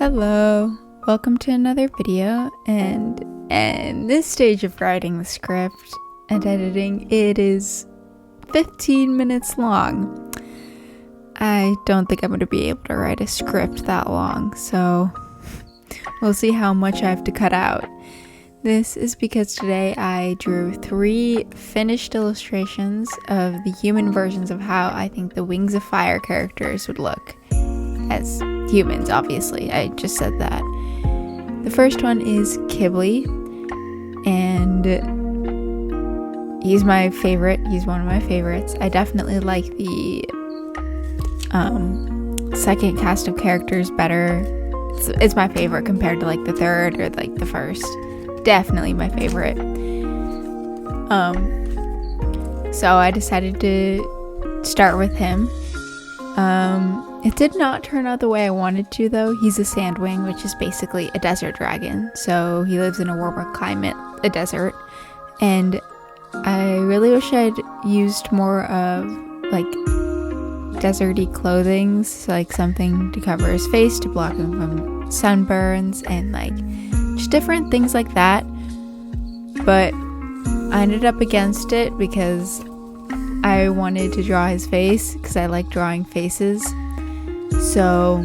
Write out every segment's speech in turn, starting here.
Hello, welcome to another video, and in this stage of writing the script and editing, it is 15 minutes long. I don't think I'm going to be able to write a script that long, so we'll see how much I have to cut out. This is because today I drew 3 finished illustrations of the human versions of how I think the Wings of Fire characters would look as humans, obviously. I just said that. The first one is Ghibli, and he's my favorite. He's one of my favorites. I definitely like the second cast of characters better. It's my favorite compared to like the third or like the first. Definitely my favorite. So I decided to start with him. It did not turn out the way I wanted to, though. He's a sandwing, which is basically a desert dragon. So he lives in a warmer climate, a desert. And I really wish I'd used more of like deserty clothing, so, like something to cover his face to block him from sunburns and like just different things like that. But I ended up against it because I wanted to draw his face because I like drawing faces. So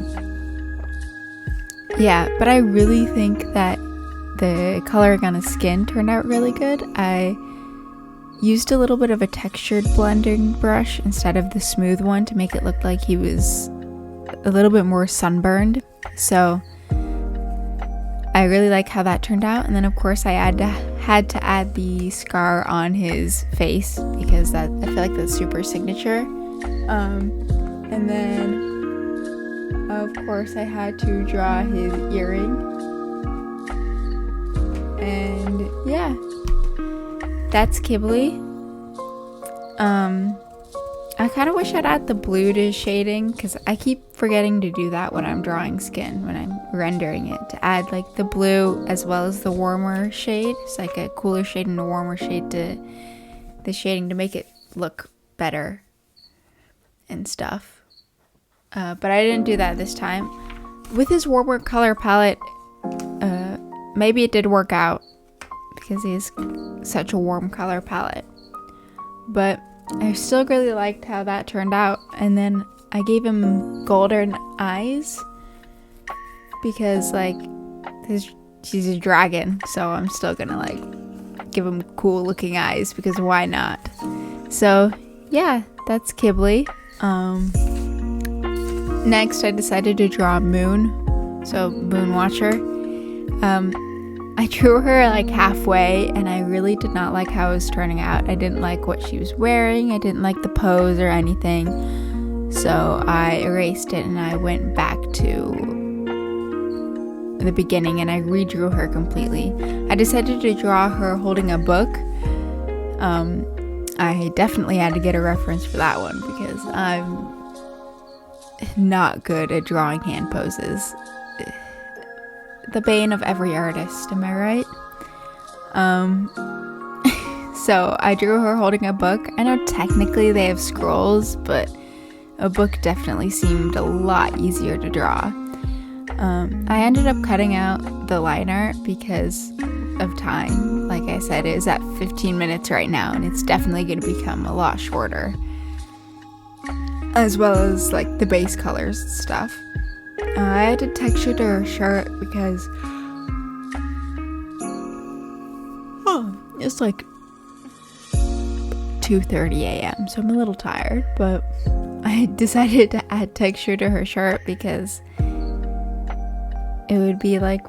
yeah, but I really think that the coloring on his skin turned out really good. I used a little bit of a textured blending brush instead of the smooth one to make it look like he was a little bit more sunburned. So I really like how that turned out. And then of course I had to add the scar on his face because I feel like that's super signature. And then of course I had to draw his earring. And yeah, that's Ghibli. I kind of wish I'd add the blue to shading because I keep forgetting to do that when I'm drawing skin, when I'm rendering it, to add like the blue as well as the warmer shade. It's like a cooler shade and a warmer shade to the shading to make it look better and stuff. But I didn't do that this time. With his warmer color palette, maybe it did work out because he has such a warm color palette. But I still really liked how that turned out. And then I gave him golden eyes because like he's a dragon, so I'm still gonna like give him cool looking eyes because why not? So yeah, that's Ghibli. Next I decided to draw Moon, so Moon Watcher. I drew her like halfway and I really did not like how it was turning out. I didn't like what she was wearing. I didn't like the pose or anything. So I erased it and I went back to the beginning and I redrew her completely. I decided to draw her holding a book. I definitely had to get a reference for that one because I'm not good at drawing hand poses. The bane of every artist, am I right? So I drew her holding a book. I know technically they have scrolls, but a book definitely seemed a lot easier to draw. I ended up cutting out the line art because of time. Like I said, it is at 15 minutes right now, and it's definitely going to become a lot shorter. As well as like the base colors and stuff. I had to texture to her shirt because it's like 2:30 a.m. so I'm a little tired, but I decided to add texture to her shirt because it would be like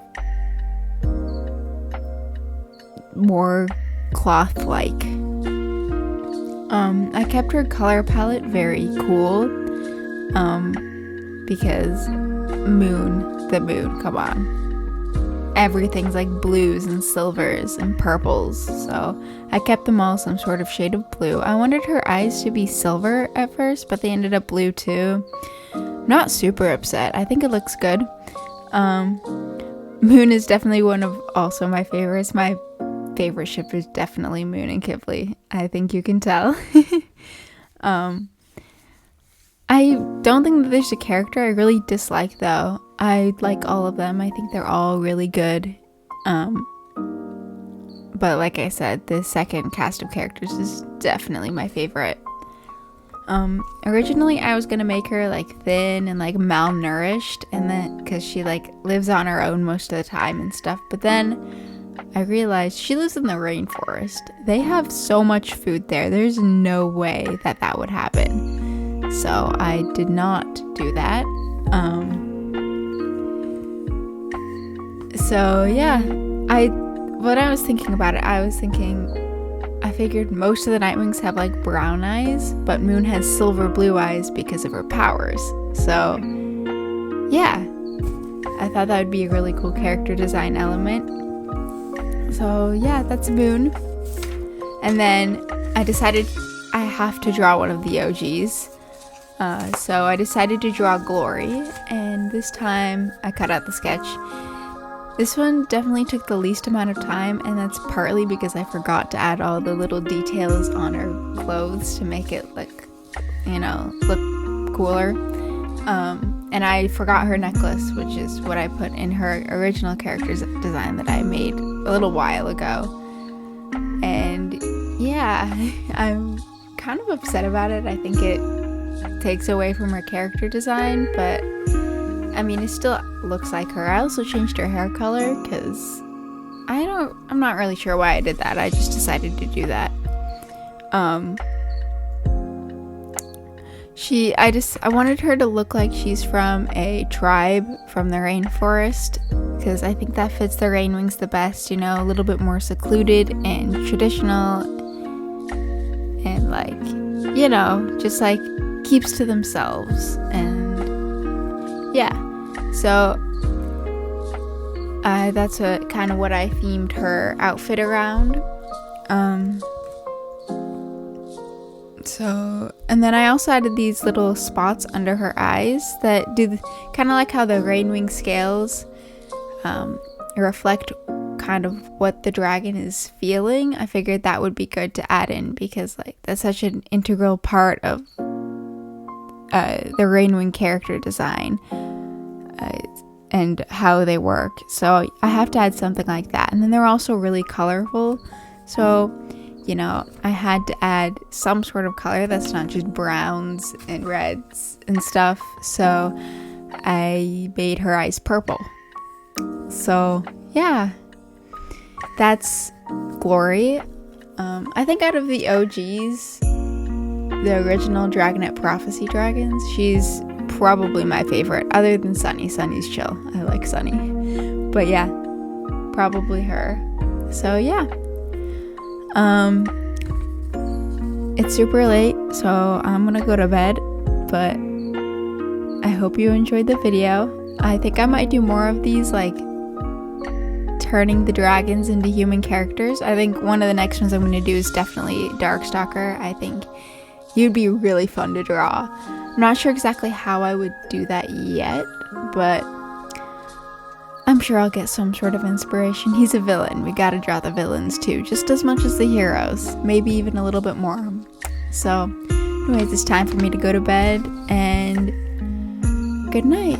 more cloth-like. I kept her color palette very cool because the moon, come on. Everything's like blues and silvers and purples, so I kept them all some sort of shade of blue. I wanted her eyes to be silver at first, but they ended up blue too. I'm not super upset. I think it looks good. Moon is definitely one of also my favorites. My favorite ship is definitely Moon and Ghibli. I think you can tell. I don't think that there's a character I really dislike though. I like all of them. I think they're all really good. But like I said, the second cast of characters is definitely my favorite. Originally I was gonna make her like thin and like malnourished, and then because she like lives on her own most of the time and stuff, but then I realized she lives in the rainforest. They have so much food there. There's no way that that would happen. So I did not do that. So yeah, when I was thinking about it, I figured most of the Nightwings have like brown eyes, but Moon has silver blue eyes because of her powers. So yeah, I thought that would be a really cool character design element. So yeah, that's Moon. And then I decided I have to draw one of the OGs. So I decided to draw Glory, and this time I cut out the sketch. This one definitely took the least amount of time, and that's partly because I forgot to add all the little details on her clothes to make it look, look cooler. And I forgot her necklace, which is what I put in her original character's design that I made a little while ago. And yeah, I'm kind of upset about it. I think it takes away from her character design, but I mean, it still looks like her. I also changed her hair color because I'm not really sure why I did that. I just decided to do that. I wanted her to look like she's from a tribe from the rainforest, because I think that fits the Rainwings the best, a little bit more secluded and traditional, and like, just like keeps to themselves. And yeah, so that's kind of what I themed her outfit around. And then I also added these little spots under her eyes that do kind of like how the Rainwing scales reflect kind of what the dragon is feeling. I figured that would be good to add in because like that's such an integral part of the Rainwing character design and how they work. So I have to add something like that. And then they're also really colorful. So I had to add some sort of color that's not just browns and reds and stuff. So I made her eyes purple. So yeah, that's Glory. I think out of the OGs, the original Dragonette Prophecy dragons, she's probably my favorite, other than Sunny. Sunny's chill. I like Sunny. But yeah, probably her. So yeah. It's super late, so I'm gonna go to bed, but I hope you enjoyed the video. I think I might do more of these, like turning the dragons into human characters. I think one of the next ones I'm gonna do is definitely Darkstalker. I think he'd be really fun to draw. I'm not sure exactly how I would do that yet, but I'm sure I'll get some sort of inspiration. He's a villain. We gotta draw the villains too, just as much as the heroes, maybe even a little bit more. So anyways, it's time for me to go to bed, and good night.